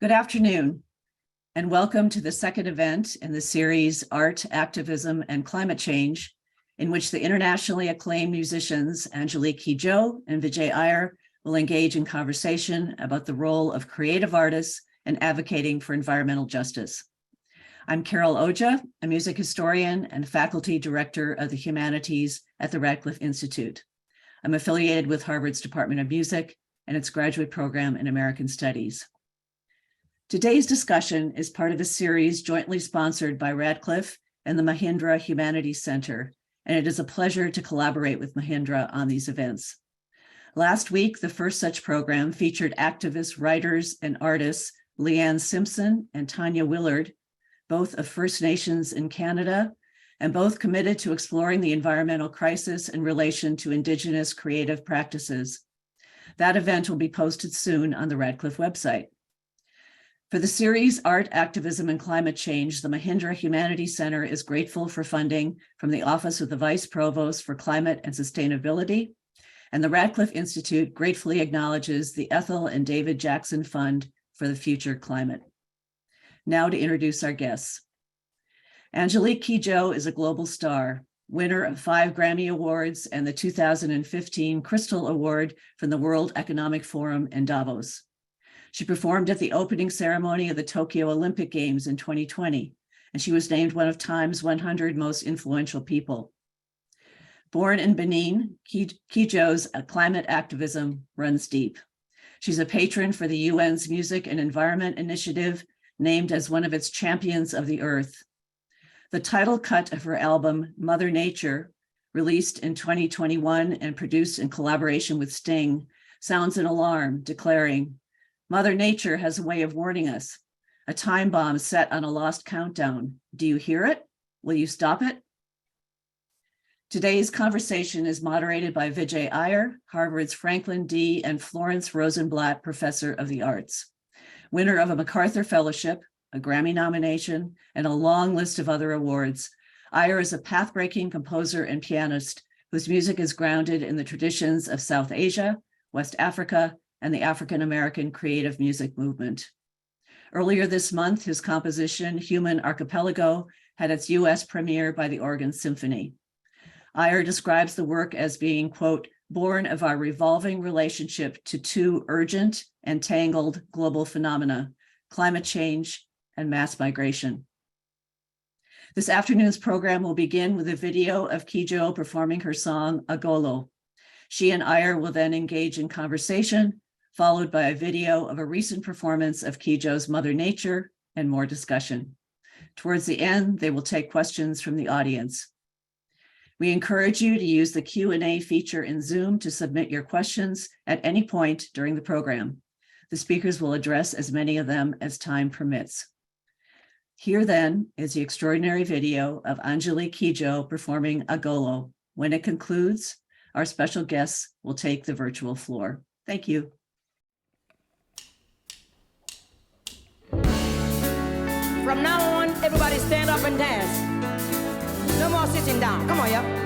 Good afternoon, and welcome to the second event in the series Art, Activism, and Climate Change, in which the internationally acclaimed musicians Angelique Kidjo and Vijay Iyer will engage in conversation about the role of creative artists in advocating for environmental justice. I'm Carol Oja, a music historian and faculty director of the humanities at the Radcliffe Institute. I'm affiliated with Harvard's Department of Music and its graduate program in American Studies. Today's discussion is part of a series jointly sponsored by Radcliffe and the Mahindra Humanities Center, and it is a pleasure to collaborate with Mahindra on these events. Last week, the first such program featured activists, writers, and artists Leanne Simpson and Tanya Willard, both of First Nations in Canada, and both committed to exploring the environmental crisis in relation to Indigenous creative practices. That event will be posted soon on the Radcliffe website. For the series Art, Activism, and Climate Change, the Mahindra Humanities Center is grateful for funding from the Office of the Vice Provost for Climate and Sustainability, and the Radcliffe Institute gratefully acknowledges the Ethel and David Jackson Fund for the Future Climate. Now to introduce our guests. Angelique Kidjo is a global star, winner of 5 Grammy Awards and the 2015 Crystal Award from the World Economic Forum in Davos. She performed at the opening ceremony of the Tokyo Olympic Games in 2020, and she was named one of Time's 100 most influential people. Born in Benin, Kidjo's climate activism runs deep. She's a patron for the UN's Music and Environment Initiative, named as one of its champions of the earth. The title cut of her album, Mother Nature, released in 2021 and produced in collaboration with Sting, sounds an alarm, declaring, "Mother Nature has a way of warning us. A time bomb set on a lost countdown. Do you hear it? Will you stop it?" Today's conversation is moderated by Vijay Iyer, Harvard's Franklin D. and Florence Rosenblatt Professor of the Arts, winner of a MacArthur Fellowship, a Grammy nomination, and a long list of other awards. Iyer is a path-breaking composer and pianist whose music is grounded in the traditions of South Asia, West Africa, and the African-American creative music movement. Earlier this month, his composition, Human Archipelago, had its US premiere by the Oregon Symphony. Iyer describes the work as being, quote, born of our revolving relationship to 2 urgent and tangled global phenomena, climate change and mass migration. This afternoon's program will begin with a video of Kidjo performing her song, Agolo. She and Iyer will then engage in conversation, followed by a video of a recent performance of Kidjo's Mother Nature and more discussion. Towards the end, they will take questions from the audience. We encourage you to use the Q&A feature in Zoom to submit your questions at any point during the program. The speakers will address as many of them as time permits. Here then is the extraordinary video of Angelique Kidjo performing Agolo. When it concludes, our special guests will take the virtual floor. Thank you. From now on, everybody stand up and dance. No more sitting down. Come on, y'all.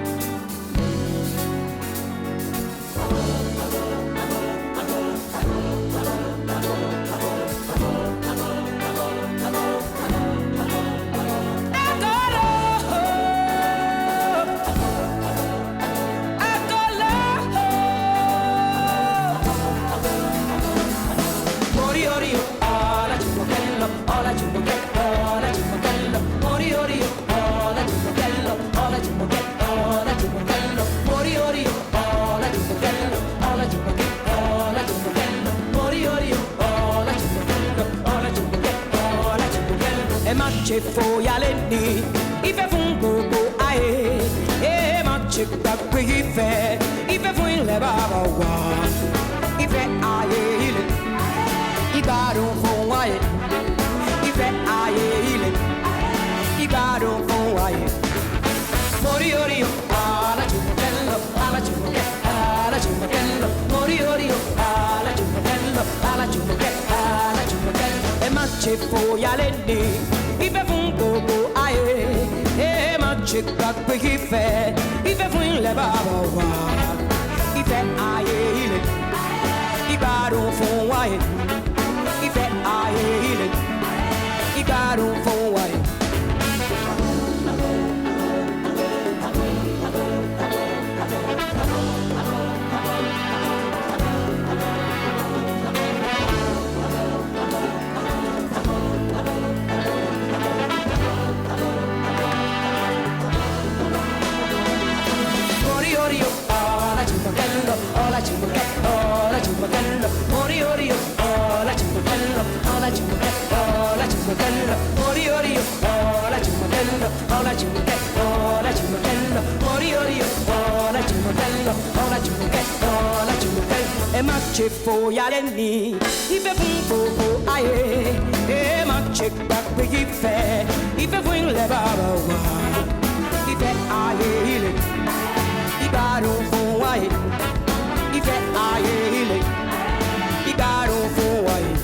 Che foialeni, ife fun gogo ae, e manche kakwe ife, ife fun le baba wa, ife ae ile, igaro fun ae, ife ae ile, igaro fun ae. Mori ori ala chukello, ala chukello, ala chukello, mori ori ala chukello, ala chukello, ala chukello, e manche foialeni. Ife fun gogo aye, e manche kakwe ife, ife fun le baba wa, ife aye ile, igaro fun aye, ife aye ora cimutello, moriori, ora cimutello, ora cimutello, ora cimutello, e ma c'è foglialeni, i fe fun aye, e ma c'è qua gli fe, i fe fun le baba wa, i fe aye ile, i baro fun aye, i fe aye ile, i baro fun aye.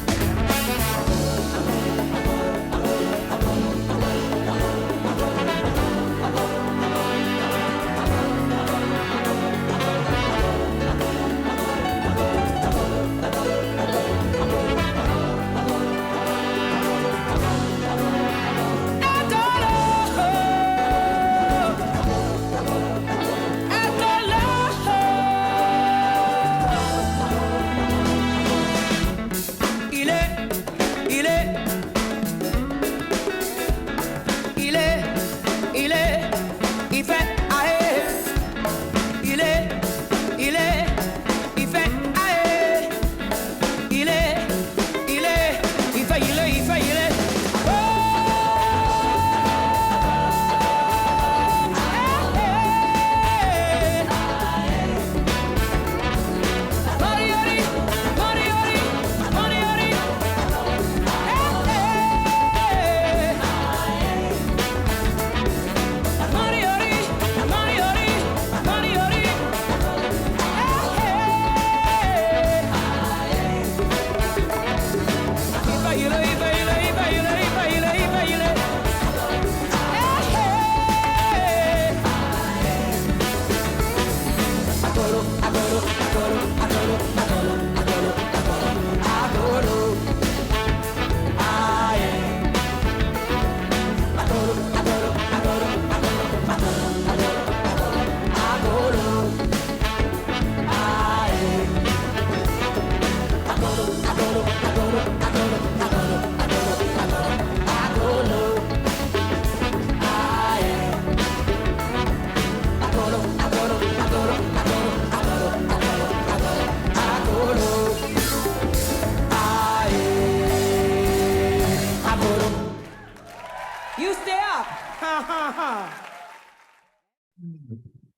You stay up. Ha ha ha.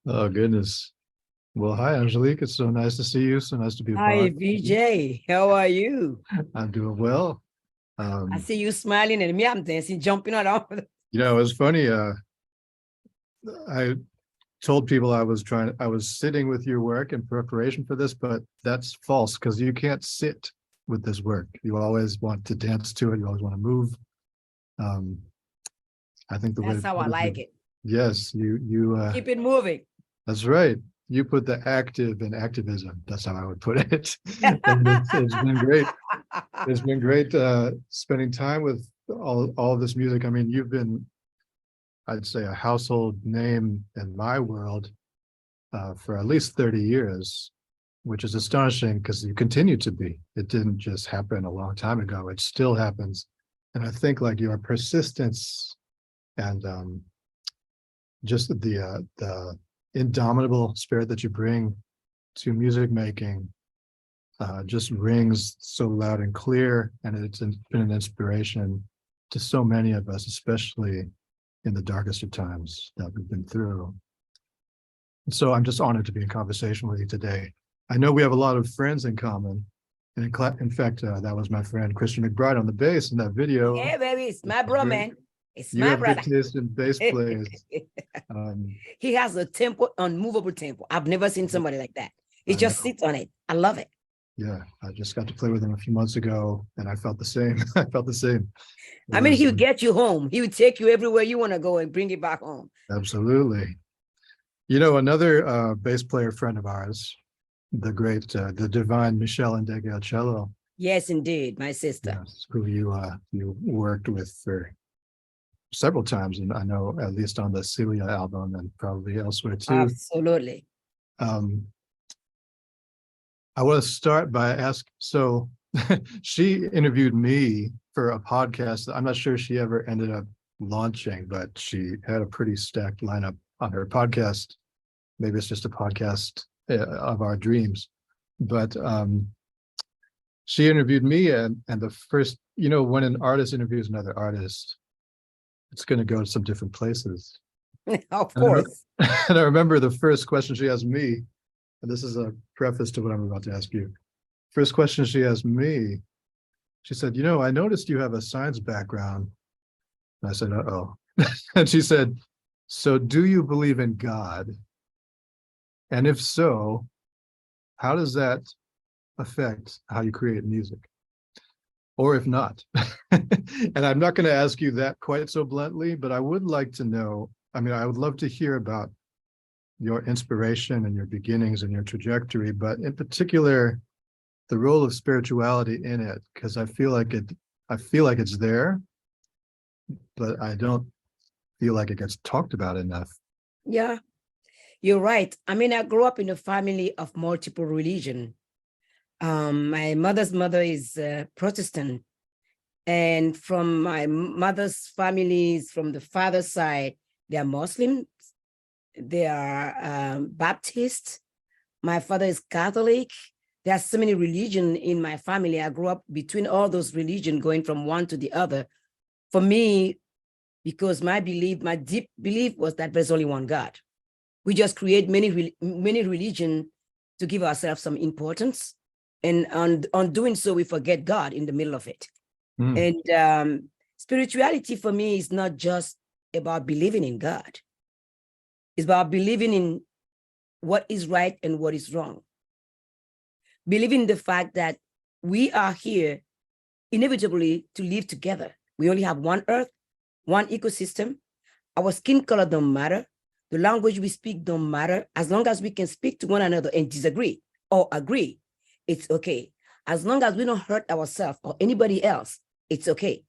Oh, goodness. Well, hi, Angelique. It's so nice to see you. So nice to be Hi, back. VJ. How are you? I'm doing well. I see you smiling and me, I'm dancing, jumping around. You know, it was funny. I told people I was sitting with your work in preparation for this, but that's false because you can't sit with this work. You always want to dance to it. You always want to move. I think the way That's how I like it. Yes, you Keep it moving. that's right. You put the active in activism. That's how I would put it. And it's been great. It's been great spending time with all this music. I mean, you've been, I'd say, a household name in my world for at least 30 years, which is astonishing because you continue to be. It didn't just happen a long time ago. It still happens. And I think like your persistence and just the indomitable spirit that you bring to music making just rings so loud and clear, and it's been an inspiration to so many of us, especially in the darkest of times that we've been through. And so I'm just honored to be in conversation with you today. I know we have a lot of friends in common, and in fact, that was my friend Christian McBride on the bass in that video. Yeah, baby, it's my bro, man. It's You my have brother. good taste in bass players. He has a tempo, unmovable tempo. I've never seen somebody like that. He I just know. sits on it. I love it. Yeah, I just got to play with him a few months ago, and I felt the same. I felt the same. I mean, It he'll was, get you home. He would take you everywhere you want to go and bring you back home. absolutely. You know, another bass player friend of ours, the great, the divine Michelle Ndegeocello, Yes, indeed, my sister. yes, who you worked with for several times, and I know at least on the Celia album and probably elsewhere too. Absolutely. I want to start by asking, so she interviewed me for a podcast. I'm not sure she ever ended up launching, but she had a pretty stacked lineup on her podcast. Maybe it's just a podcast of our dreams, but she interviewed me, and the first, you know, when an artist interviews another artist, it's going to go to some different places. Of And I re- course. and I remember the first question she asked me, and this is a preface to what I'm about to ask you. First question she asked me, she said, I noticed you have a science background. And I said, uh-oh. And she said, so do you believe in God? And if so, how does that affect how you create music? Or if not? And I'm not going to ask you that quite so bluntly, but I would like to know, I would love to hear about your inspiration and your beginnings and your trajectory, but in particular, the role of spirituality in it, because I feel like it's there, but I don't feel like it gets talked about enough. Yeah, you're right. I grew up in a family of multiple religion. My mother's mother is Protestant, and from my mother's families, from the father's side, they are Muslims, they are Baptist. My father is Catholic. There are so many religions in my family. I grew up between all those religions, going from one to the other. For me, because my deep belief was that there's only one God. We just create many religions to give ourselves some importance. And on doing so, we forget God in the middle of it. And spirituality for me is not just about believing in God. It's about believing in what is right and what is wrong. Believing the fact that we are here inevitably to live together. We only have one earth, one ecosystem. Our skin color don't matter. The language we speak don't matter. As long as we can speak to one another and disagree or agree, it's okay. As long as we don't hurt ourselves or anybody else, it's okay.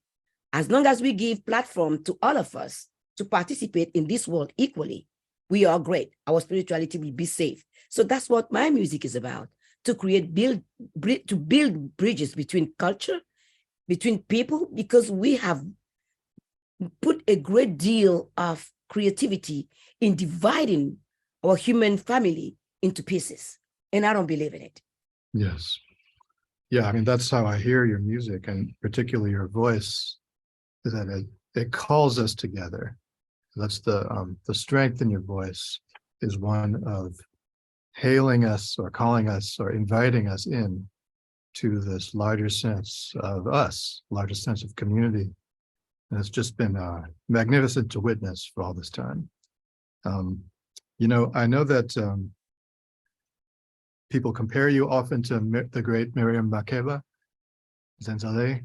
As long as we give platform to all of us to participate in this world equally, we are great. Our spirituality will be safe. So that's what my music is about, to build bridges between culture, between people, because we have put a great deal of creativity in dividing our human family into pieces. And I don't believe in it. Yes. Yeah, that's how I hear your music, and particularly your voice, is that it calls us together. That's the strength in your voice is one of hailing us or calling us or inviting us in to this larger sense of us, larger sense of community. And it's just been magnificent to witness for all this time. I know that people compare you often to the great Miriam Makeba Zenzale.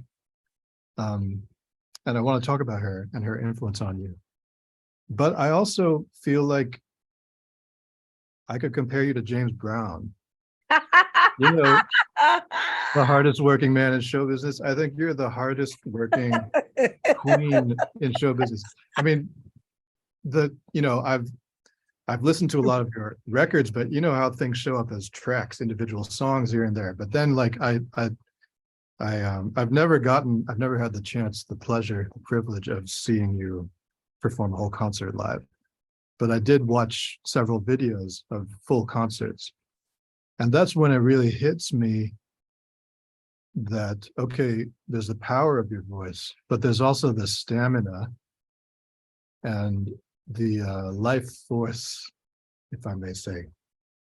And I want to talk about her and her influence on you. But I also feel like I could compare you to James Brown. The hardest working man in show business. I think you're the hardest working queen in show business. I've listened to a lot of your records, but you know how things show up as tracks, individual songs here and there. But then, like I've never had the pleasure, the privilege of seeing you perform a whole concert live. But I did watch several videos of full concerts. And that's when it really hits me that, okay, there's the power of your voice, but there's also the stamina and the life force, if I may say,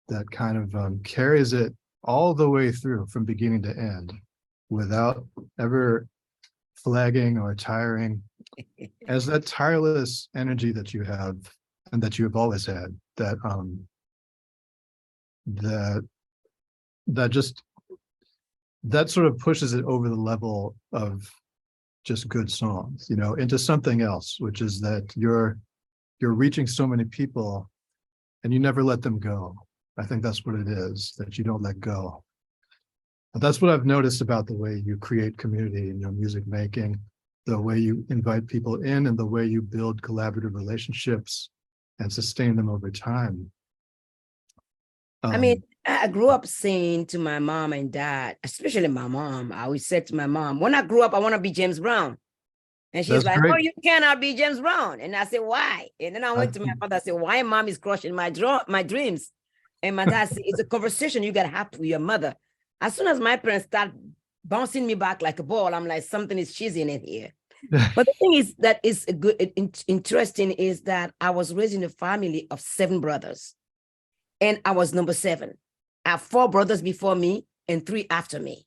that kind of carries it all the way through from beginning to end without ever flagging or tiring. As that tireless energy that you have and that you have always had, that sort of pushes it over the level of just good songs, into something else, which is that you're reaching so many people and you never let them go. I think that's what it is, that you don't let go. But that's what I've noticed about the way you create community in your music making, the way you invite people in, and the way you build collaborative relationships and sustain them over time. I grew up saying to my mom and dad, especially my mom, I always said to my mom, when I grew up, I want to be James Brown. And she's like, great. Oh, you cannot be James Brown. And I said, why? And then I went to my father, I said, why mom is crushing my dreams? And my dad said, it's a conversation you got to have with your mother. As soon as my parents start bouncing me back like a ball, I'm like, something is cheesy in it here. But the thing is that is a good, interesting is that I was raised in a family of 7 brothers, and I was number 7. I have 4 brothers before me and 3 after me.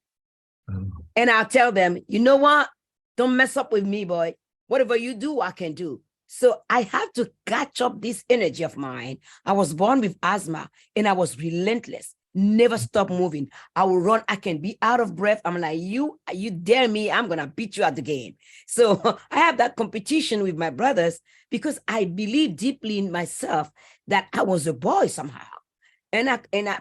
And I'll tell them, you know what? Don't mess up with me, boy. Whatever you do, I can do. So I have to catch up this energy of mine. I was born with asthma and I was relentless. Never stop moving. I will run. I can be out of breath. I'm like, you dare me, I'm going to beat you at the game. So I have that competition with my brothers because I believe deeply in myself that I was a boy somehow. And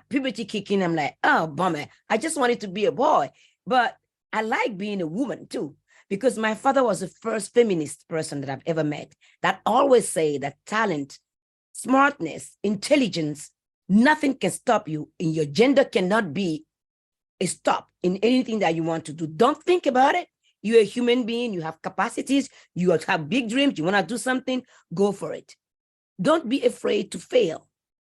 puberty kicking, I'm like, oh, bummer. I just wanted to be a boy. But I like being a woman too, because my father was the first feminist person that I've ever met that always say that talent, smartness, intelligence, nothing can stop you, and your gender cannot be a stop in anything that you want to do. Don't think about it. You're a human being. You have capacities. You have big dreams. You want to do something, go for it. Don't be afraid to fail,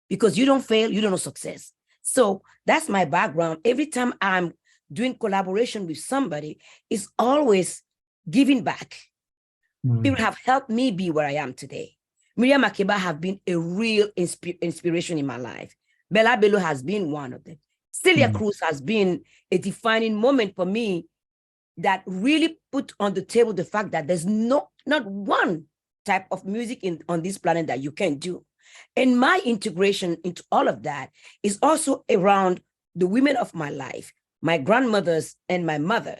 because you don't fail, you don't know success. So that's my background. Every time I'm doing collaboration with somebody, it's always giving back. People have helped me be where I am today. Miriam Makeba have been a real inspiration in my life. Bella Bello has been one of them. Celia Cruz has been a defining moment for me that really put on the table the fact that there's not one type of music on this planet that you can do. And my integration into all of that is also around the women of my life, my grandmothers and my mother.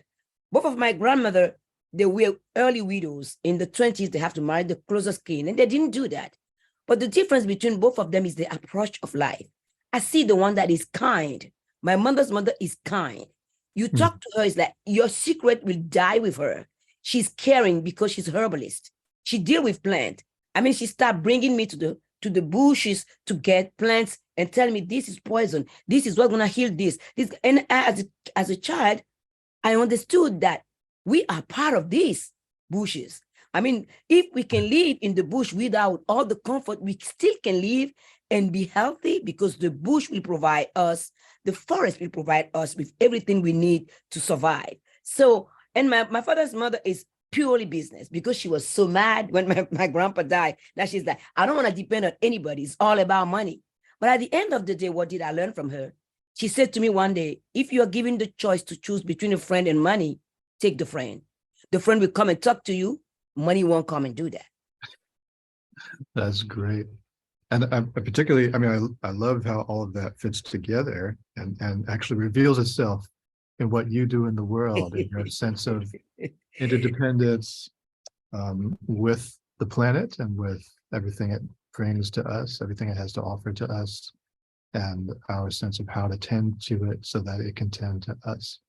Both of my grandmother, they were early widows. In the 20s, they have to marry the closest kin, and they didn't do that. But the difference between both of them is the approach of life. I see the one that is kind. My mother's mother is kind. You talk to her, it's like your secret will die with her. She's caring because she's herbalist. She deal with plant. I mean, she start bringing me to the bushes to get plants and tell me this is poison. This is what's gonna heal this. And as a child, I understood that we are part of these bushes. I mean, if we can live in the bush without all the comfort, we still can live and be healthy, because the bush will provide us, the forest will provide us with everything we need to survive. So, and my father's mother is purely business, because she was so mad when my grandpa died that she's like, I don't want to depend on anybody. It's all about money. But at the end of the day, what did I learn from her? She said to me one day, if you are given the choice to choose between a friend and money, take the friend. The friend will come and talk to you. Money won't come and do that. That's great. And particularly, I mean, I love how all of that fits together and actually reveals itself in what you do in the world, in your sense of interdependence with the planet and with everything it brings to us, everything it has to offer to us, and our sense of how to tend to it so that it can tend to us.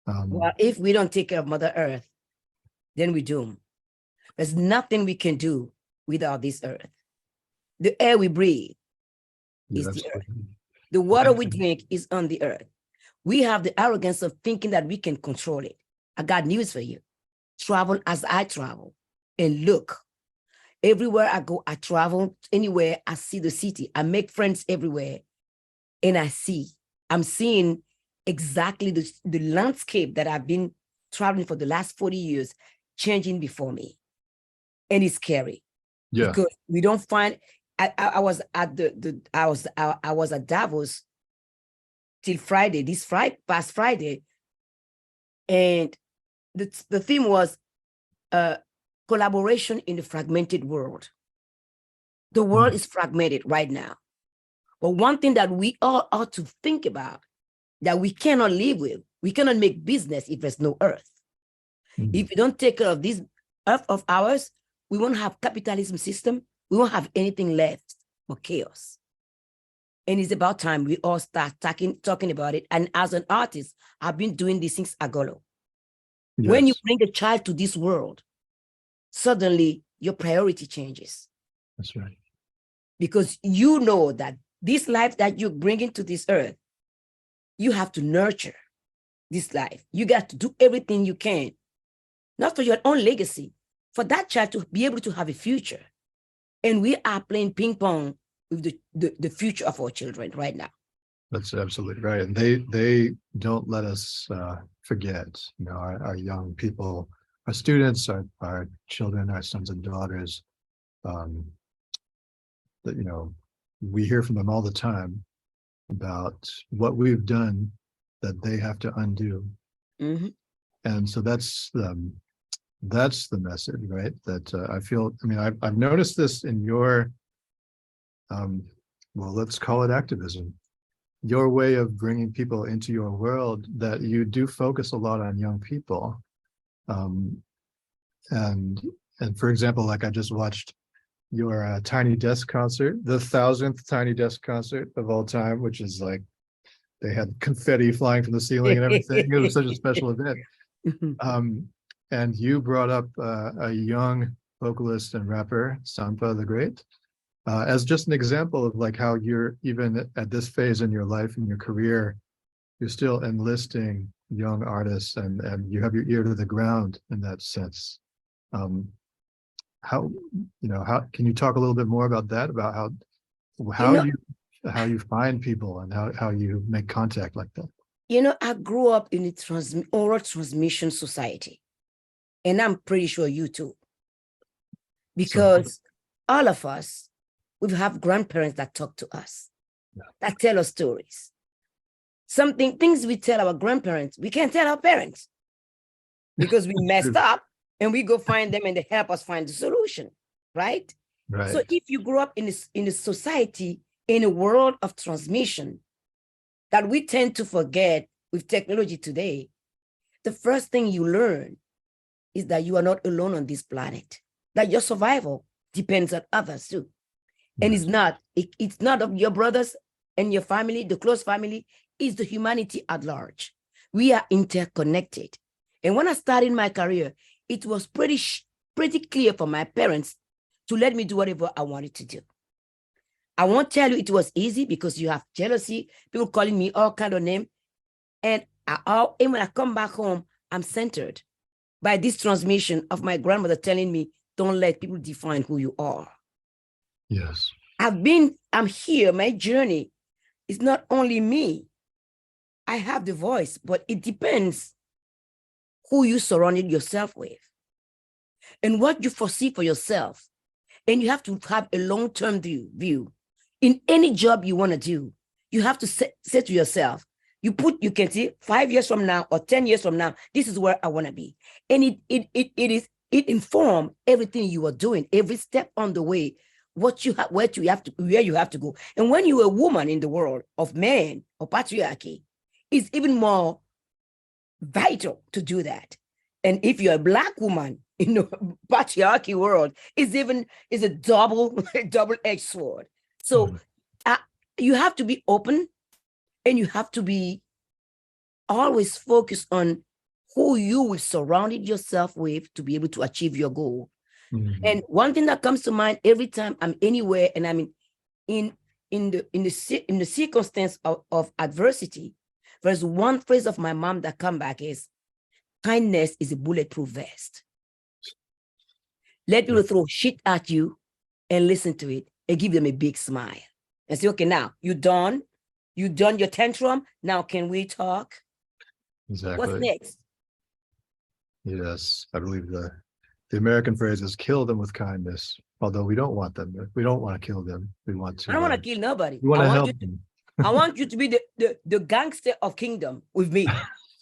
Well, if we don't take care of Mother Earth, then we doom. There's nothing we can do without this earth. The air we breathe is the earth. The water we drink is on the earth. We have the arrogance of thinking that we can control it. I got news for you. Travel as I travel and look. Everywhere I go, I travel. Anywhere I see the city, I make friends everywhere. And I'm seeing exactly the landscape that I've been traveling for the last 40 years changing before me. And it's scary. Yeah. Because we don't find, I was at I was at Davos till Friday, past Friday. And the theme was collaboration in the fragmented world. The world is fragmented right now. But one thing that we all ought to think about that we cannot live with, we cannot make business if there's no earth. If we don't take care of this earth of ours, we won't have capitalism system. We won't have anything left but chaos. And it's about time we all start talking about it. And as an artist, I've been doing this since Agolo. Yes. When you bring a child to this world, suddenly your priority changes. That's right. Because you know that this life that you're bringing to this earth, you have to nurture this life. You got to do everything you can, not for your own legacy, for that child to be able to have a future. And we are playing ping pong with the future of our children right now. That's absolutely right. And they don't let us forget, our young people students, our children, our sons and daughters, that, you know, we hear from them all the time about what we've done that they have to undo. Mhm. And so that's the message, right? That I feel, I mean, I've noticed this in your, well, let's call it activism, your way of bringing people into your world, that you do focus a lot on young people. And for example, like I just watched your Tiny Desk concert, the 1,000th Tiny Desk concert of all time, which is like, they had confetti flying from the ceiling and everything. It was such a special event. And you brought up a young vocalist and rapper, Sampa the Great, as just an example of like how you're, even at this phase in your life and your career, you're still enlisting young artists, and you have your ear to the ground in that sense. How, you know, how can you talk a little bit more about that, about how you find people and how you make contact like that? You know, I grew up in a oral transmission society, and I'm pretty sure you too, because all of us, we have grandparents that talk to us, that tell us stories. Things we tell our grandparents, we can't tell our parents because we messed up, and we go find them and they help us find the solution, right? Right. So if you grow up in a society, in a world of transmission that we tend to forget with technology today, the first thing you learn is that you are not alone on this planet, that your survival depends on others too. And it's not of your brothers and your family, the close family, it's the humanity at large. We are interconnected. And when I started my career, it was pretty clear for my parents to let me do whatever I wanted to do. I won't tell you it was easy, because you have jealousy, people calling me all kind of names. And when I come back home, I'm centered by this transmission of my grandmother telling me, don't let people define who you are. Yes. I'm here, my journey is not only me. I have the voice, but it depends who you surrounded yourself with and what you foresee for yourself. And you have to have a long-term view. In any job you want to do, you have to say to yourself, you can see 5 years from now or 10 years from now, this is where I want to be. And it informs everything you are doing, every step on the way, where you have to go. And when you're a woman in the world of men or patriarchy, it's even more vital to do that. And if you're a Black woman in the patriarchy world, it's a double-edged sword. So you have to be open, and you have to be always focused on who you will surround yourself with to be able to achieve your goal. Mm-hmm. And one thing that comes to mind every time I'm anywhere and I'm in the circumstance of adversity, there's one phrase of my mom that come back is, kindness is a bulletproof vest. Let people throw shit at you and listen to it and give them a big smile and say, okay, now you done your tantrum. Now can we talk? Exactly. What's next? Yes, I believe the American phrase is kill them with kindness. Although we don't want them. We don't want to kill them. We want to. I don't want to kill nobody. We want to help them. I want you to be the gangster of kingdom with me.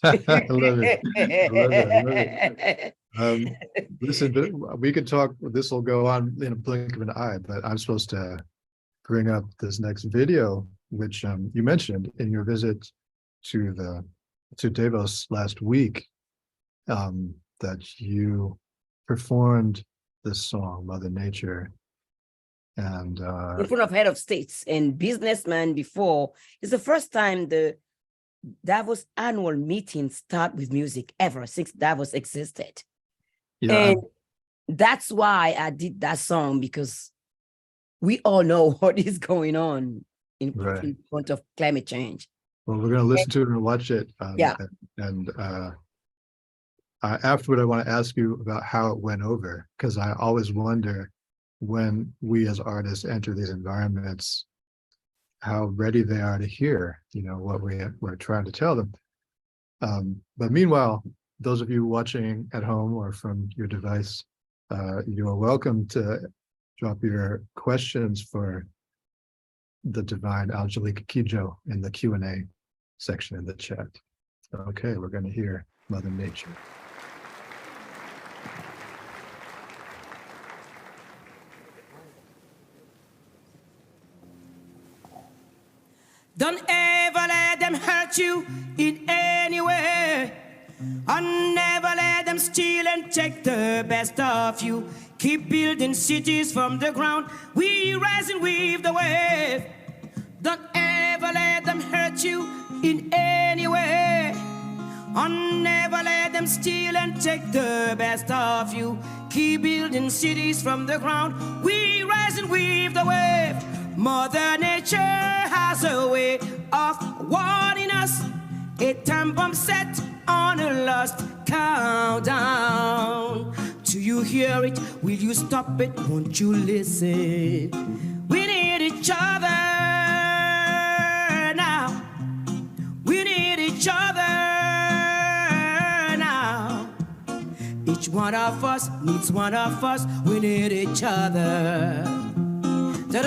I love it. I love it. Listen, we could talk, this will go on in a blink of an eye, but I'm supposed to bring up this next video, which you mentioned in your visit to Davos last week, that you performed this song, Mother Nature. And in front of head of states and businessmen before. It's the first time the Davos annual meetings start with music ever since Davos existed. Yeah. And that's why I did that song, because we all know what is going on in front of climate change. Well, we're going to listen to it and watch it. And afterward, I want to ask you about how it went over, because I always wonder, when we as artists enter these environments, how ready they are to hear, what we're trying to tell them. But meanwhile, those of you watching at home or from your device, you are welcome to drop your questions for the divine Angelique Kidjo in the Q&A section in the chat. Okay, we're going to hear Mother Nature. Don't ever let them hurt you in any way. And never let them steal and take the best of you. Keep building cities from the ground. We rise and weave the wave. Don't ever let them hurt you in any way. And never let them steal and take the best of you. Keep building cities from the ground. We rise and weave the wave. Mother Nature has a way of warning us. A time bomb set on a lost countdown. Do you hear it? Will you stop it? Won't you listen? We need each other now. We need each other now. Each one of us needs one of us. We need each other. Don't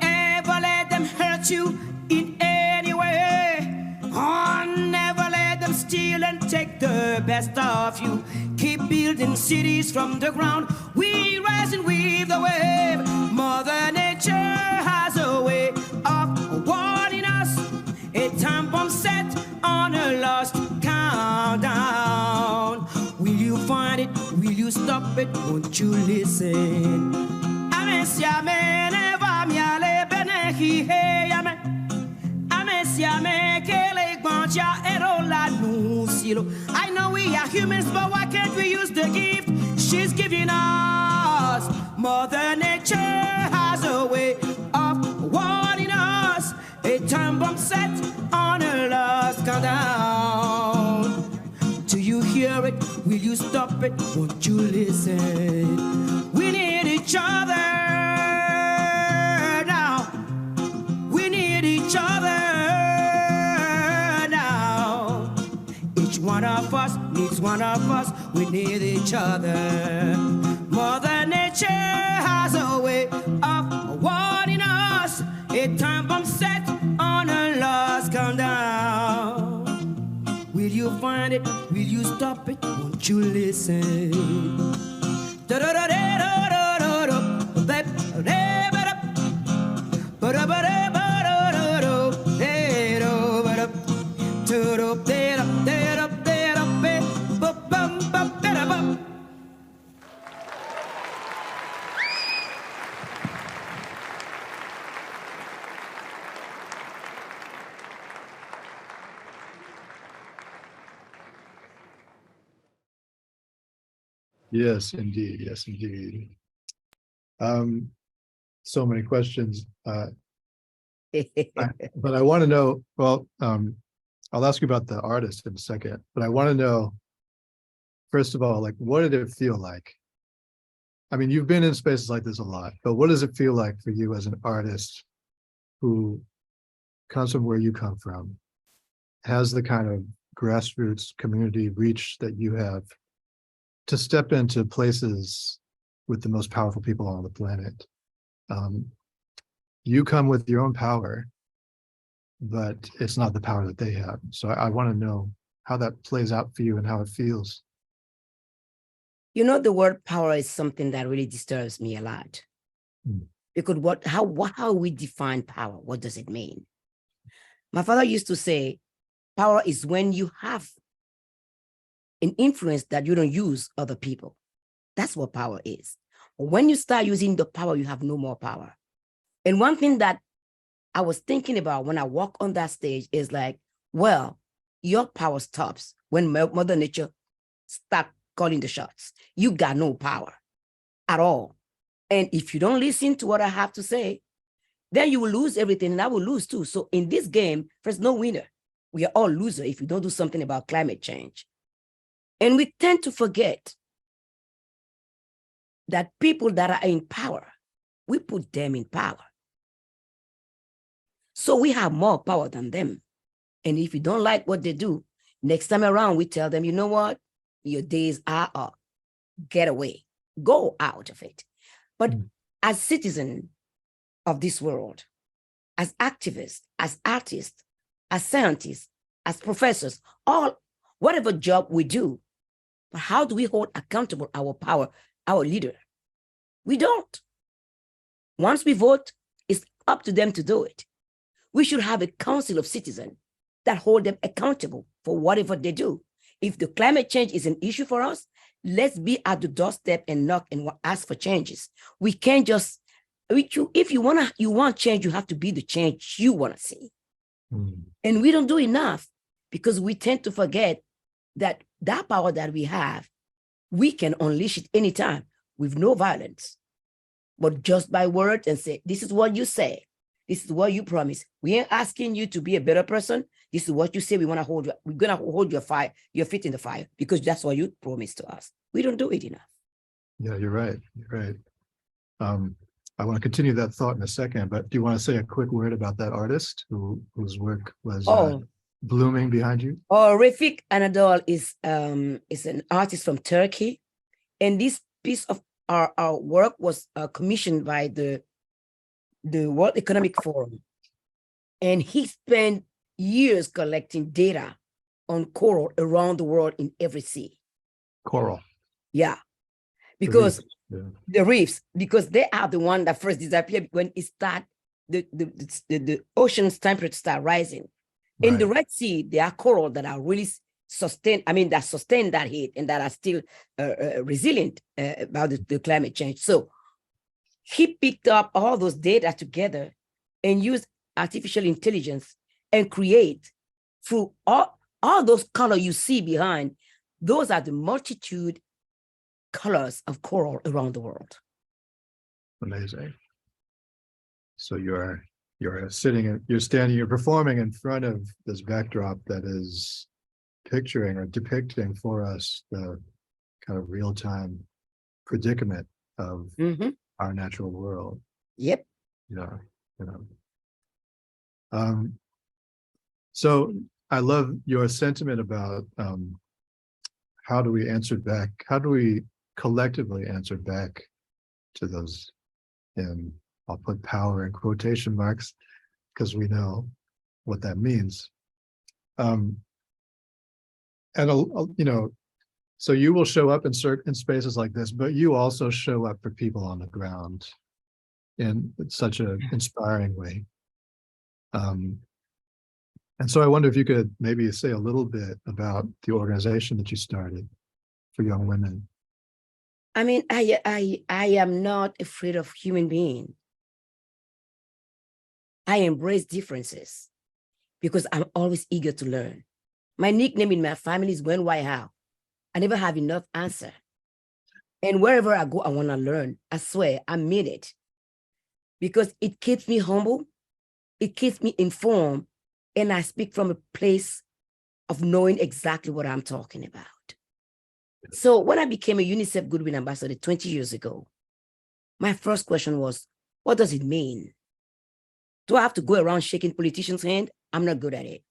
ever let them hurt you in any way. Oh, never let them steal and take the best of you. Keep building cities from the ground. We rise and weave the wave. Mother Nature has a way of warning us. A time bomb set on a lost countdown. Will you find it? Will you stop it? Won't you listen? I know we are humans, but why can't we use the gift she's giving us? Mother Nature has a way of warning us. A time bomb set on a lost countdown. Do you hear it? Will you stop it? Won't you listen? We need each other now. We need each other now. Each one of us needs one of us. We need each other. Mother Nature has a way of warning us. A time bomb set on a lost countdown. Will you find it? Will you stop it? Won't you listen? Yes, indeed. Yes, indeed. So many questions. But I want to know, well, I'll ask you about the artist in a second, but I want to know, first of all, like, what did it feel like? I mean, you've been in spaces like this a lot, but what does it feel like for you as an artist who comes from where you come from, has the kind of grassroots community reach that you have, to step into places with the most powerful people on the planet? You come with your own power, but it's not the power that they have. So I want to know how that plays out for you and how it feels. You know, the word power is something that really disturbs me a lot. Because how we define power, what does it mean? My father used to say, power is when you have an influence that you don't use other people. That's what power is. When you start using the power, you have no more power. And one thing that I was thinking about when I walk on that stage is like, well, your power stops when Mother Nature starts calling the shots. You got no power at all. And if you don't listen to what I have to say, then you will lose everything and I will lose too. So in this game, there's no winner. We are all losers if you don't do something about climate change. And we tend to forget that people that are in power, we put them in power. So we have more power than them. And if you don't like what they do, next time around, we tell them, you know what? Your days are up. Get away. Go out of it. But as citizens of this world, as activists, as artists, as scientists, as professors, all whatever job we do, but how do we hold accountable our power, our leader? We don't. Once we vote, it's up to them to do it. We should have a council of citizens that hold them accountable for whatever they do. If the climate change is an issue for us, let's be at the doorstep and knock and ask for changes. We can't just, if you want change, you have to be the change you want to see. And we don't do enough because we tend to forget that that power that we have, we can unleash it anytime with no violence, but just by word and say, this is what you say. This is what you promise. We ain't asking you to be a better person. This is what you say. We want to hold you. We're gonna hold your feet in the fire because that's what you promised to us. We don't do it enough. Yeah, you're right. You're right. I want to continue that thought in a second, but do you want to say a quick word about that artist whose work was blooming behind you? Oh, Refik Anadol is an artist from Turkey, and this piece of our work was commissioned by the World Economic Forum, and he spent years collecting data on coral around the world in every sea. Coral. Yeah, because the reefs, because they are the one that first disappeared when it started, the ocean's temperature start rising. Right. In the Red Sea, there are coral that are really sustain that heat and that are still resilient about the climate change. So he picked up all those data together and used artificial intelligence and create through all those colors you see behind. Those are the multitude colors of coral around the world. Amazing. So you're you're performing in front of this backdrop that is picturing or depicting for us the kind of real-time predicament of our natural world. Yep. Yeah. So I love your sentiment about how do we answer back? How do we collectively answer back to those, and I'll put power in quotation marks because we know what that means. And so you will show up in spaces like this, but you also show up for people on the ground in such an inspiring way. And so I wonder if you could maybe say a little bit about the organization that you started for young women. I mean, I am not afraid of human beings. I embrace differences because I'm always eager to learn. My nickname in my family is When, Why, How. I never have enough answer. And wherever I go, I want to learn. I swear, I mean it. Because it keeps me humble, it keeps me informed, and I speak from a place of knowing exactly what I'm talking about. So when I became a UNICEF Goodwill Ambassador 20 years ago, my first question was, what does it mean? Do I have to go around shaking politicians' hand? I'm not good at it.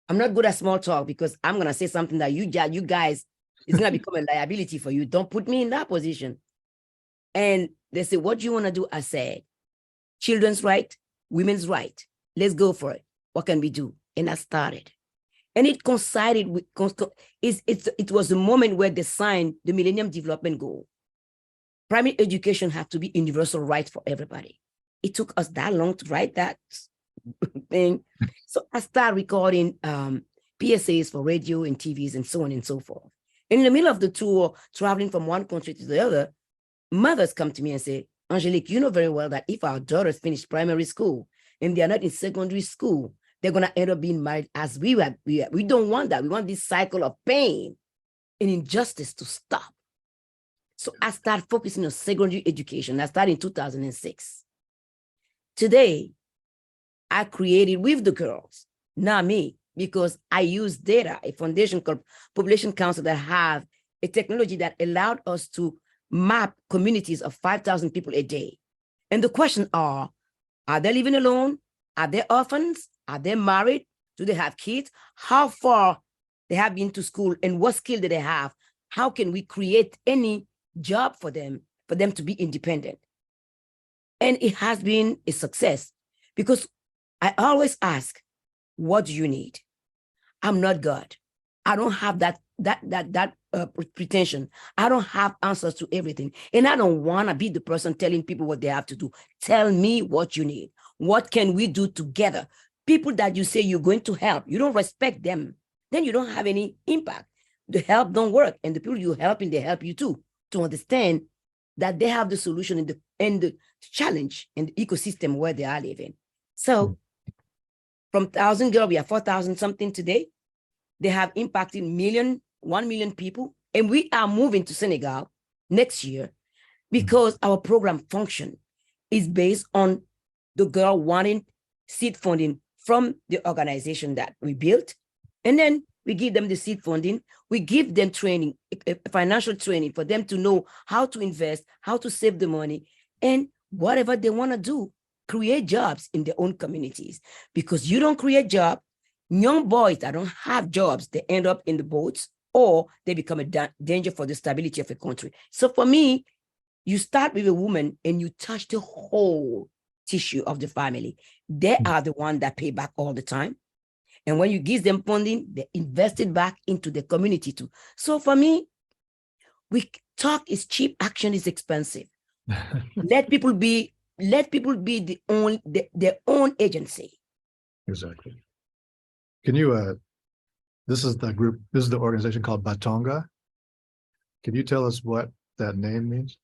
I'm not good at small talk because I'm going to say something that you guys is going to become a liability for you. Don't put me in that position. And they say, what do you want to do? I said, children's right, women's right. Let's go for it. What can we do? And I started. And it coincided with, it was the moment where they signed the Millennium Development Goal. Primary education had to be universal right for everybody. It took us that long to write that thing. So I started recording PSAs for radio and TVs and so on and so forth. And in the middle of the tour, traveling from one country to the other, mothers come to me and say, Angelique, you know very well that if our daughters finish primary school and they are not in secondary school, they're going to end up being married as we were. We don't want that. We want this cycle of pain and injustice to stop. So I started focusing on secondary education. I started in 2006. Today, I created with the girls, not me, because I use data, a foundation called Population Council that have a technology that allowed us to map communities of 5,000 people a day. And the question are they living alone? Are they orphans? Are they married? Do they have kids? How far they have been to school and what skill do they have? How can we create any job for them to be independent? And it has been a success because I always ask, what do you need? I'm not God. I don't have that pretension. I don't have answers to everything. And I don't want to be the person telling people what they have to do. Tell me what you need. What can we do together? People that you say you're going to help, you don't respect them, then you don't have any impact. The help don't work. And the people you're helping, they help you too, to understand that they have the solution in the challenge in the ecosystem where they are living. So from 1,000 girls, we are 4,000 something today. They have impacted 1 million people. And we are moving to Senegal next year because our program function is based on the girl wanting seed funding from the organization that we built. And then we give them the seed funding. We give them training, financial training for them to know how to invest, how to save the money, and whatever they want to do, create jobs in their own communities. Because you don't create jobs, young boys that don't have jobs, they end up in the boats or they become a danger for the stability of a country. So for me, you start with a woman and you touch the whole tissue of the family. They are the ones that pay back all the time. And when you give them funding, they invest it back into the community too. So for me, talk is cheap, action is expensive. Let people be their own agency. Exactly. Can you, this is the organization called Batonga. Can you tell us what that name means?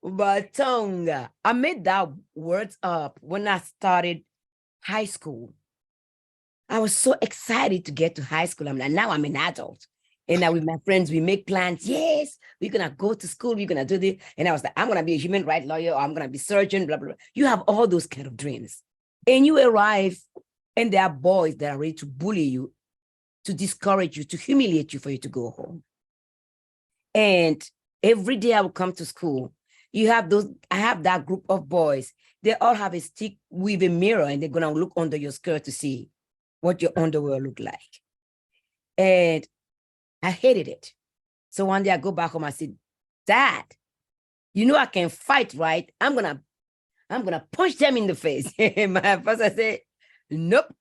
Batonga. I made that words up when I started high school. I was so excited to get to high school. I'm like, now I'm an adult. And now with my friends, we make plans. Yes, we're going to go to school. We're going to do this. And I was like, I'm going to be a human rights lawyer, or I'm going to be surgeon, blah, blah, blah. You have all those kind of dreams. And you arrive and there are boys that are ready to bully you, to discourage you, to humiliate you for you to go home. And every day I will come to school. I have that group of boys. They all have a stick with a mirror and they're going to look under your skirt to see what your underwear look like. And I hated it. So one day I go back home, I said, Dad, you know I can fight, right? I'm gonna punch them in the face. My pastor said, nope.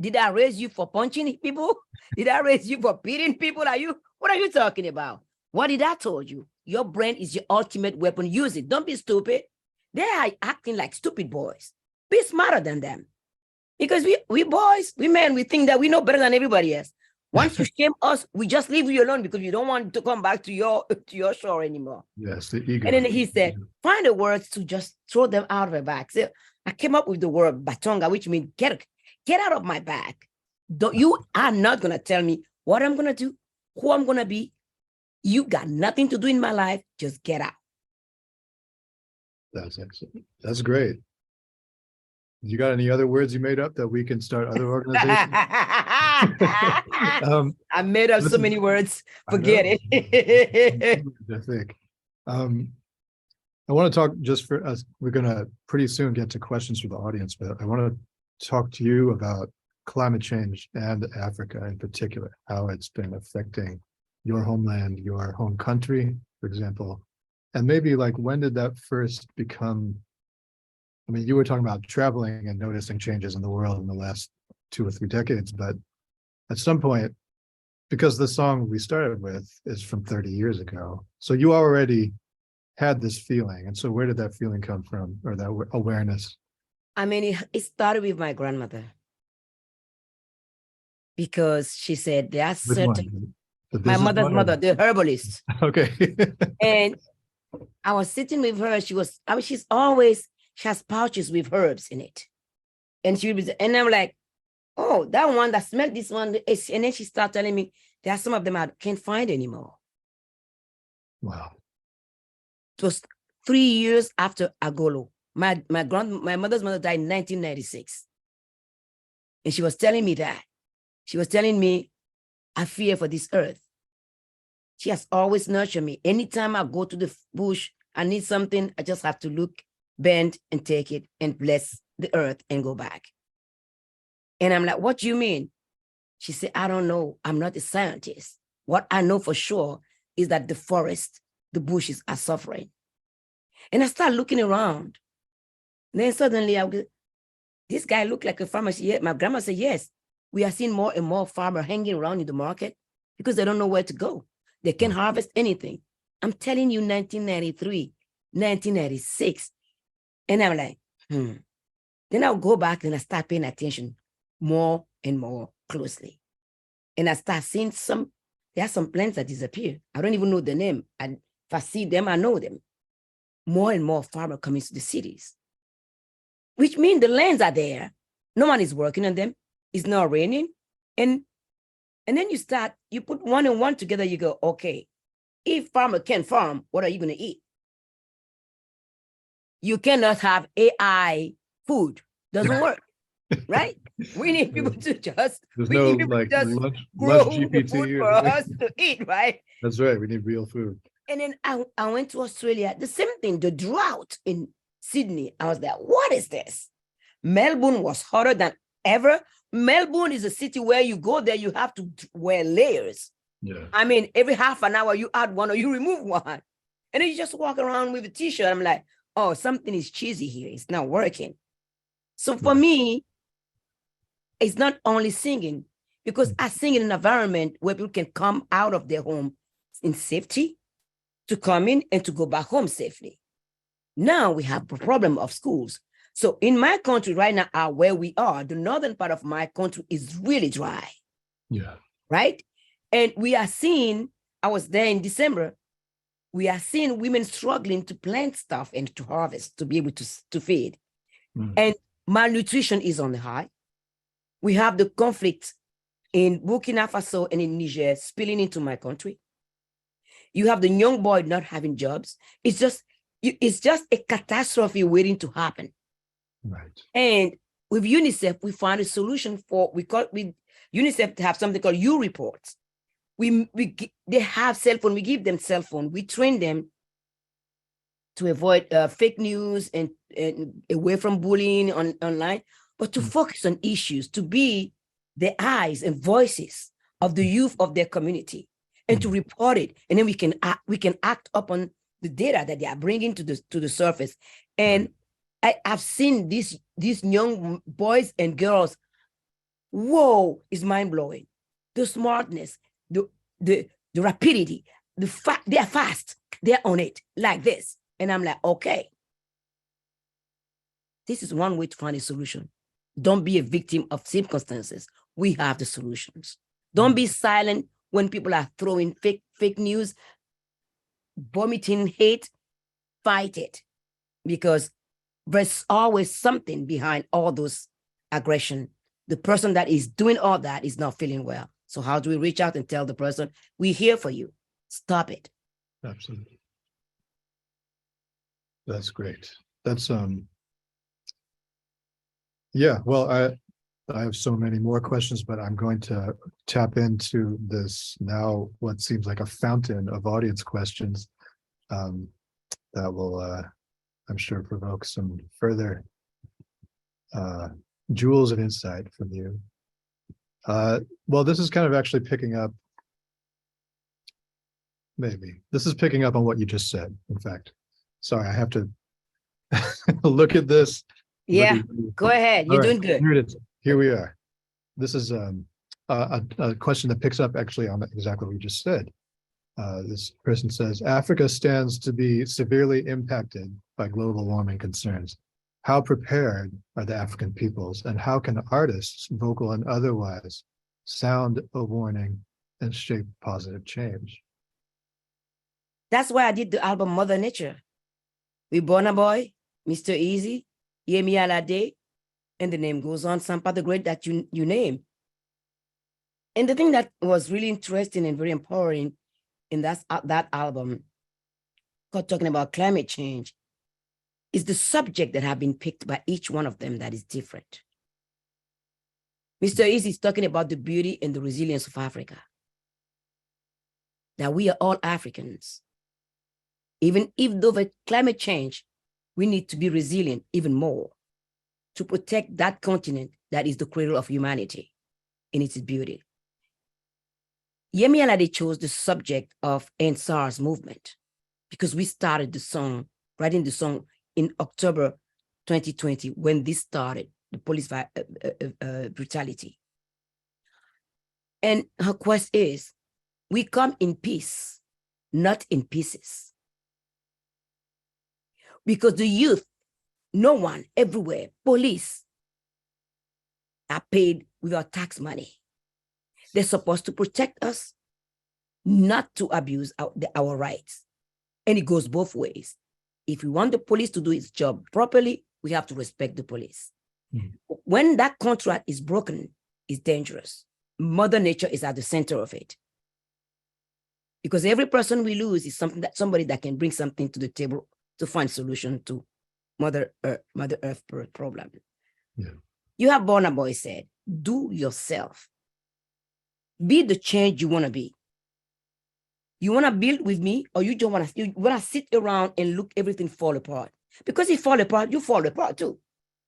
Did I raise you for punching people? Did I raise you for beating people? What are you talking about? What did I told you? Your brain is your ultimate weapon. Use it. Don't be stupid. They are acting like stupid boys. Be smarter than them. Because we boys, we men, we think that we know better than everybody else. Once you shame us, we just leave you alone because you don't want to come back to your shore anymore. Yes, the ego. And then he said, find the words to just throw them out of my back. So I came up with the word batonga, which means get out of my back. You are not going to tell me what I'm going to do, who I'm going to be. You got nothing to do in my life. Just get out. That's excellent. That's great. You got any other words you made up that we can start other organizations? I made up so many words. Forget it. I think. I want to talk just for us. We're going to pretty soon get to questions from the audience, but I want to talk to you about climate change and Africa in particular, how it's been affecting your homeland, your home country, for example. And maybe like, when did that first become? I mean, you were talking about traveling and noticing changes in the world in the last 2 or 3 decades, but at some point, because the song we started with is from 30 years ago, so you already had this feeling. And so where did that feeling come from, or that awareness? I mean, it started with my grandmother, because she said there are certain, my mother's mother, the herbalist. Okay. And I was sitting with her. She has pouches with herbs in it. And and I'm like, oh, that one that smelled this one. And then she started telling me there are some of them I can't find anymore. Wow. It was 3 years after Agolo. My mother's mother died in 1996. And she was telling me that. She was telling me, I fear for this earth. She has always nurtured me. Anytime I go to the bush, I need something, I just have to look, bend, and take it and bless the earth and go back. And I'm like, what do you mean? She said, I don't know. I'm not a scientist. What I know for sure is that the forest, the bushes are suffering. And I start looking around. And then suddenly this guy looked like a farmer. My grandma said, yes, we are seeing more and more farmers hanging around in the market because they don't know where to go. They can't harvest anything. I'm telling you, 1993, 1996. And I'm like, Then I'll go back and I start paying attention more and more closely. And I start seeing there are some plants that disappear. I don't even know the name. And if I see them, I know them. More and more farmers coming to the cities, which means the lands are there. No one is working on them. It's not raining. And then you put one and one together, you go, okay, if farmer can farm, what are you going to eat? You cannot have AI food. Doesn't work, right? We need people to just, There's we no need people to like just lunch grow the GPT. food for us to eat, right? That's right. We need real food. And then I went to Australia, the same thing, the drought in Sydney. I was like, what is this? Melbourne was hotter than ever. Melbourne is a city where you go there, you have to wear layers. Yeah. I mean, every half an hour you add one or you remove one. And then you just walk around with a t-shirt. I'm like, oh, something is cheesy here. It's not working. So for me, it's not only singing, because I sing in an environment where people can come out of their home in safety, to come in and to go back home safely. Now we have the problem of schools. So in my country right now, where we are, the northern part of my country is really dry. Yeah. Right? And we are seeing, I was there in December, we are seeing women struggling to plant stuff and to harvest, to be able to feed. And malnutrition is on the high. We have the conflict in Burkina Faso and in Niger spilling into my country. You have the young boy not having jobs. It's just a catastrophe waiting to happen. Right. And with UNICEF, we found a solution UNICEF to have something called U reports. They have cell phone. We give them cell phone. We train them to avoid fake news and away from bullying online, but to focus on issues, to be the eyes and voices of the youth of their community, and to report it. And then we can act upon the data that they are bringing to the surface. And I've seen these young boys and girls. Whoa, it's mind blowing. The smartness, the rapidity, they're fast. They're on it like this. And I'm like, okay, this is one way to find a solution. Don't be a victim of circumstances. We have the solutions. Don't be silent when people are throwing fake news, vomiting hate. Fight it, because there's always something behind all those aggression. The person that is doing all that is not feeling well. So how do we reach out and tell the person, we're here for you? Stop it. Absolutely. That's great. That's yeah, well, I have so many more questions, but I'm going to tap into this now, what seems like a fountain of audience questions that will, I'm sure, provoke some further jewels of insight from you. Well, this is kind of actually picking up, this is picking up on what you just said, in fact. Sorry, I have to look at this. Yeah, go ahead. You're doing good. Here it is. Here we are. This is a question that picks up actually on exactly what you just said. This person says, Africa stands to be severely impacted by global warming concerns. How prepared are the African peoples, and how can artists, vocal and otherwise, sound a warning and shape positive change? That's why I did the album Mother Nature. With Burna Boy, Mr. Easy, Yemi Alade, and the name goes on, Sampa the Great that you name. And the thing that was really interesting and very empowering in that album, talking about climate change, is the subject that have been picked by each one of them that is different. Mr. East is talking about the beauty and the resilience of Africa. That we are all Africans. Even if the climate change, we need to be resilient even more to protect that continent that is the cradle of humanity in its beauty. Yemi Alade chose the subject of NSAR's movement because we started the song, writing the song in October 2020 when this started, the police brutality. And her quest is, we come in peace, not in pieces. Because the youth, no one, everywhere, police are paid with our tax money. They're supposed to protect us, not to abuse our rights. And it goes both ways. If we want the police to do its job properly, we have to respect the police. Mm-hmm. When that contract is broken, it's dangerous. Mother Nature is at the center of it. Because every person we lose is somebody that can bring something to the table to find solution to Mother Earth problem. Yeah. You have Burna Boy said, do yourself. Be the change you want to be. You want to build with me, or you don't want to, you want to sit around and look everything fall apart. Because if fall apart, you fall apart too.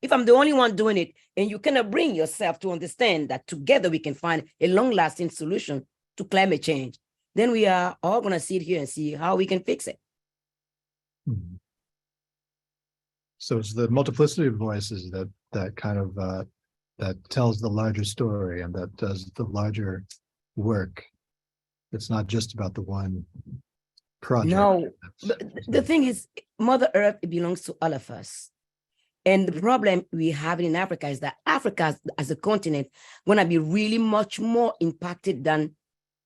If I'm the only one doing it, and you cannot bring yourself to understand that together we can find a long-lasting solution to climate change, then we are all going to sit here and see how we can fix it. Mm-hmm. So it's the multiplicity of voices that kind of that tells the larger story and that does the larger work. It's not just about the one project. No, the thing is, Mother Earth, it belongs to all of us. And the problem we have in Africa is that Africa as a continent going to be really much more impacted than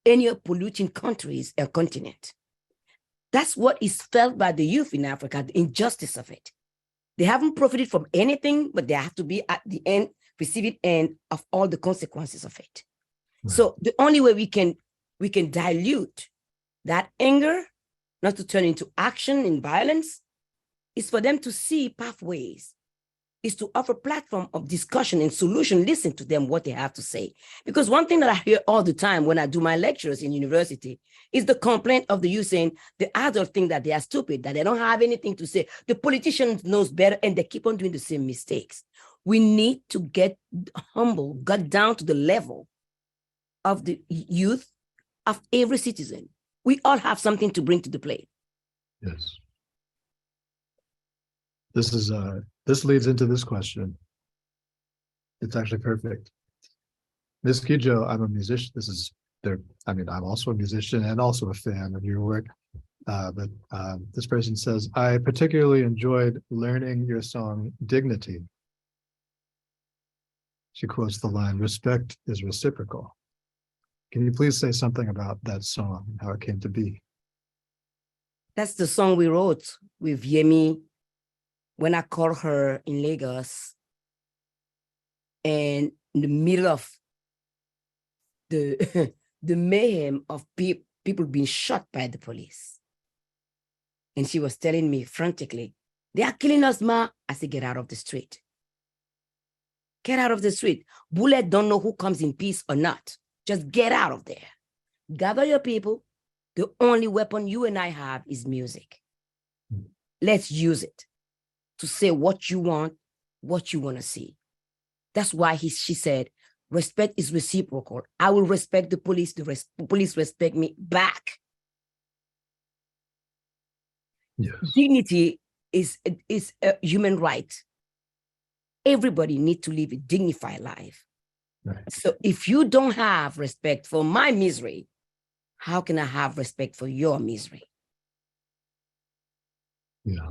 any polluting countries or continent. That's what is felt by the youth in Africa, the injustice of it. They haven't profited from anything, but they have to be at the end, receiving end of all the consequences of it. Right. So the only way we can dilute that anger, not to turn into action in violence, is for them to see pathways, is to offer platform of discussion and solution, listen to them, what they have to say. Because one thing that I hear all the time when I do my lectures in university is the complaint of the youth saying the adults think that they are stupid, that they don't have anything to say. The politician knows better and they keep on doing the same mistakes. We need to get humble, get down to the level of the youth, of every citizen. We all have something to bring to the plate. Yes. This leads into this question. It's actually perfect. Ms. Kijo, I'm a musician. I'm also a musician and also a fan of your work. But this person says, I particularly enjoyed learning your song, Dignity. She quotes the line, respect is reciprocal. Can you please say something about that song and how it came to be? That's the song we wrote with Yemi when I called her in Lagos, and in the middle of the mayhem of people being shot by the police. And she was telling me frantically, they are killing us, ma. I said, get out of the street. Get out of the street. Bullet don't know who comes in peace or not. Just get out of there. Gather your people. The only weapon you and I have is music. Let's use it to say what you want to see. That's why she said, respect is reciprocal. I will respect the police. The police respect me back. Yes. Dignity is a human right. Everybody needs to live a dignified life. Right. So if you don't have respect for my misery, how can I have respect for your misery? Yeah.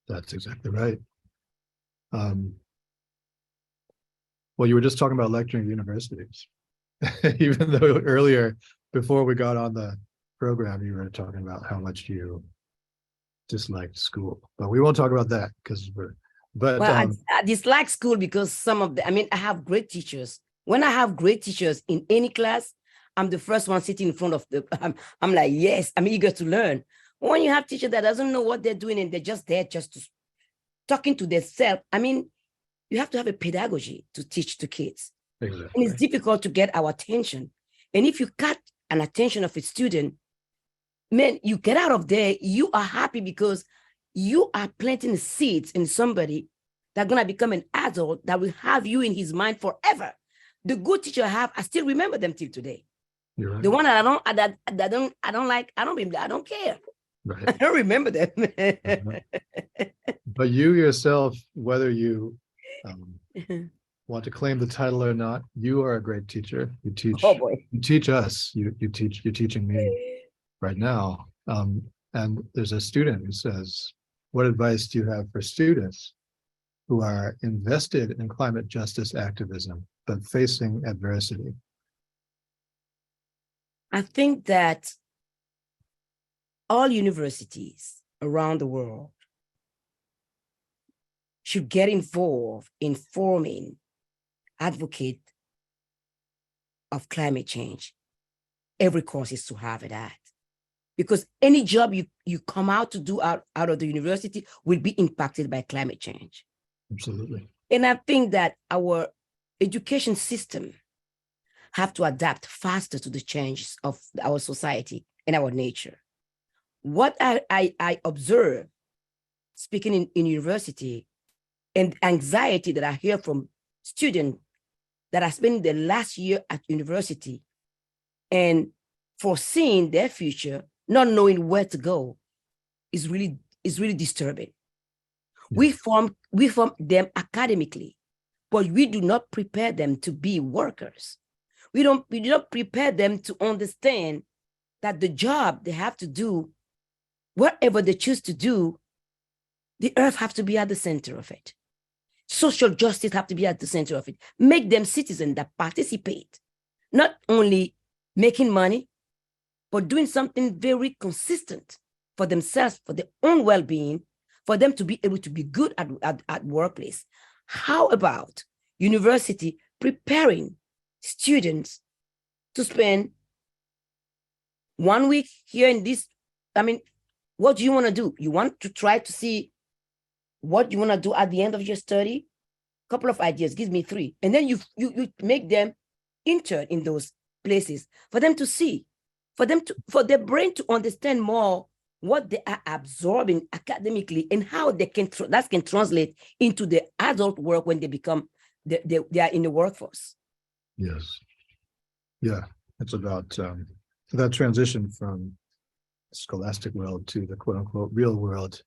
That's exactly right. Well, you were just talking about lecturing at universities. Even though earlier, before we got on the program, you were talking about how much you disliked school. But we won't talk about that because I dislike school because I have great teachers. When I have great teachers in any class, I'm the first one sitting in front of I'm like, yes, I'm eager to learn. When you have teachers that doesn't know what they're doing and they're just there just to talking to themselves, you you have to have a pedagogy to teach to kids. And Exactly. it's difficult to get our attention. And if you cut an attention of a student, man, you get out of there, you are happy because you are planting seeds in somebody that's going to become an adult that will have you in his mind forever. The good teacher I have, I still remember them till today. You're right. The one that I don't like, I don't care. I Right. don't remember them. But you yourself, whether you want to claim the title or not, you are a great teacher. You teach. Oh boy. You teach us. You're teaching me right now. And there's a student who says, "What advice do you have for students who are invested in climate justice activism but facing adversity?" I think that all universities around the world should get involved in forming advocate of climate change. Every course is to have it at. Because any job you come out to do out of the university will be impacted by climate change. Absolutely. And I think that our education system have to adapt faster to the changes of our society and our nature. What I observe, speaking in university, and anxiety that I hear from students that are spending the last year at university and foreseeing their future, not knowing where to go, is really disturbing. We form them academically, but we do not prepare them to be workers. We do not prepare them to understand that the job they have to do, whatever they choose to do, the earth have to be at the center of it. Social justice have to be at the center of it. Make them citizens that participate, not only making money, but doing something very consistent for themselves, for their own well-being, for them to be able to be good at workplace. How about university preparing students to spend 1 week here in this? I mean, what do you want to do? You want to try to see what you want to do at the end of your study? Couple of ideas, give me 3. And then you make them intern in those places for them to see, for their brain to understand more what they are absorbing academically and how they can that can translate into the adult work when they become they are in the workforce. Yes. Yeah. It's about that transition from scholastic world to the quote unquote real world.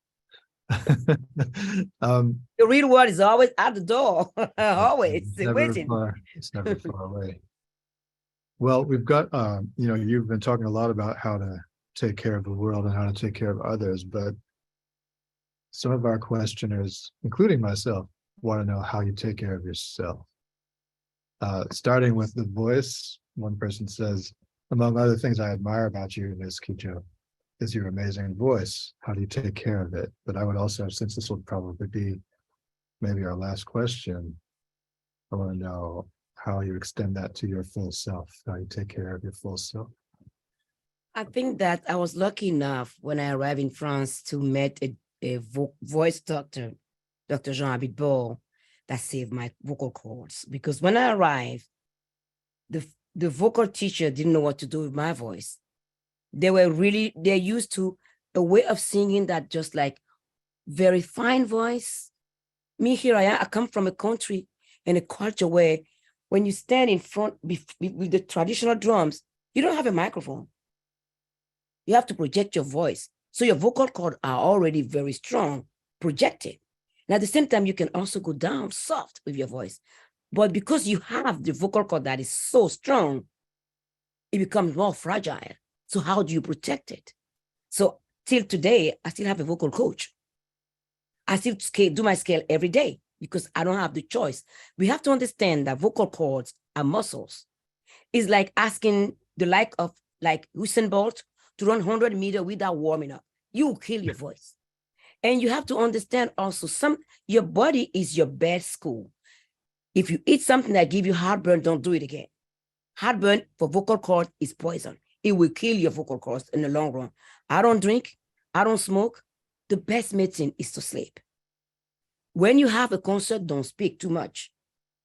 The real world is always at the door, always waiting. It's never far away. Well, we've got, you've been talking a lot about how to take care of the world and how to take care of others, but some of our questioners, including myself, want to know how you take care of yourself. Starting with the voice, one person says, among other things I admire about you, Ms. Kijo, is your amazing voice. How do you take care of it? But I would also, since this will probably be maybe our last question, I want to know how you extend that to your full self, how you take care of your full self. I think that I was lucky enough when I arrived in France to meet a voice doctor, Dr. Jean Abitbol, that saved my vocal cords. Because when I arrived, the vocal teacher didn't know what to do with my voice. They're used to a way of singing that just like very fine voice. Me here, I come from a country and a culture where when you stand in front with the traditional drums, you don't have a microphone. You have to project your voice. So your vocal cords are already very strong, projected. And at the same time, you can also go down soft with your voice. But because you have the vocal cord that is so strong, it becomes more fragile. So how do you protect it? So till today, I still have a vocal coach. I still do my scale every day because I don't have the choice. We have to understand that vocal cords are muscles. It's like asking the like of Usain Bolt to run 100 meters without warming up. You will kill your voice. And you have to understand also your body is your best school. If you eat something that gives you heartburn, don't do it again. Heartburn for vocal cord is poison. It will kill your vocal cords in the long run. I don't drink. I don't smoke. The best medicine is to sleep. When you have a concert, don't speak too much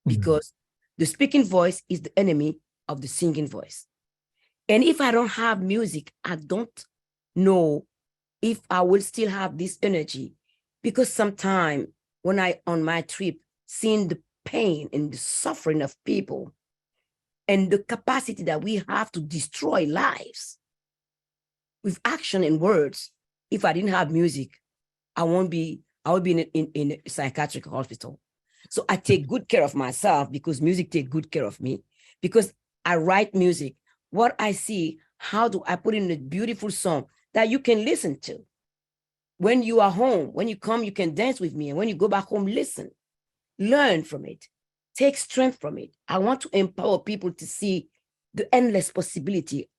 Mhm. because the speaking voice is the enemy of the singing voice. And if I don't have music, I don't know if I will still have this energy, because sometimes when I on my trip, seeing the pain and the suffering of people and the capacity that we have to destroy lives with action and words, if I didn't have music, I would be in a psychiatric hospital. So I take good care of myself because music takes good care of me, because I write music. What I see, how do I put in a beautiful song that you can listen to? When you are home, when you come, you can dance with me. And when you go back home, listen, learn from it, take strength from it. I want to empower people to see the endless possibility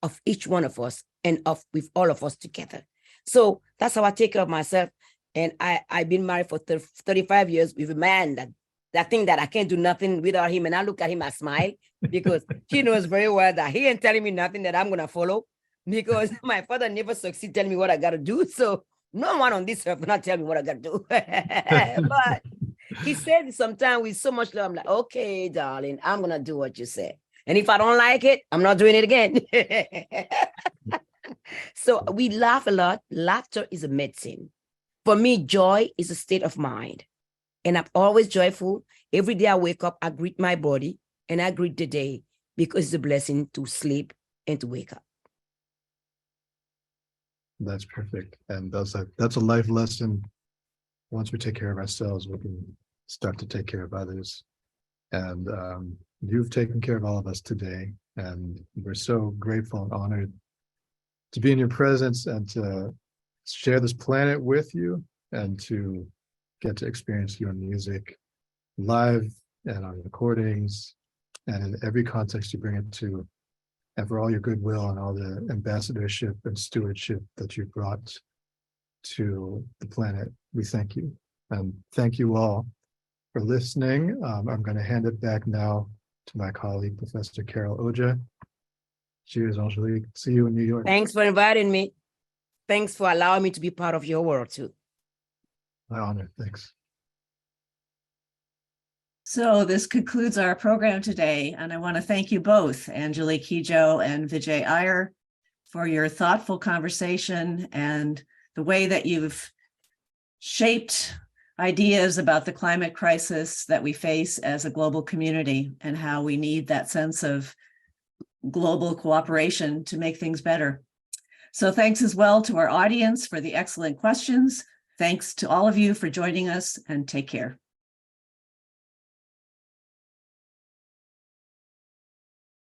of each one of us and with all of us together. So that's how I take care of myself. And I've been married for 35 years with a man that think that I can't do nothing without him. And I look at him, I smile, because he knows very well that he ain't telling me nothing that I'm going to follow, because my father never succeeded telling me what I got to do. So no one on this earth will not tell me what I got to do. But he said sometimes with so much love, I'm like, okay, darling, I'm going to do what you say. And if I don't like it, I'm not doing it again. So we laugh a lot. Laughter is a medicine. For me, joy is a state of mind. And I'm always joyful. Every day I wake up, I greet my body and I greet the day, because it's a blessing to sleep and to wake up. That's perfect. And that's a life lesson. Once we take care of ourselves, we can start to take care of others. And you've taken care of all of us today. And we're so grateful and honored to be in your presence and to share this planet with you, and to get to experience your music live and on recordings and in every context you bring it to, and for all your goodwill and all the ambassadorship and stewardship that you brought to the planet. We thank you, and thank you all for listening. I'm going to hand it back now to my colleague, Professor Carol Oja. Cheers, Angelique. See you in New York. Thanks for inviting me. Thanks for allowing me to be part of your world too. My honor. Thanks. So this concludes our program today, and I want to thank you both, Angelique Kidjo and Vijay Iyer, for your thoughtful conversation and the way that you've shaped ideas about the climate crisis that we face as a global community, and how we need that sense of global cooperation to make things better. So thanks as well to our audience for the excellent questions. Thanks to all of you for joining us, and take care.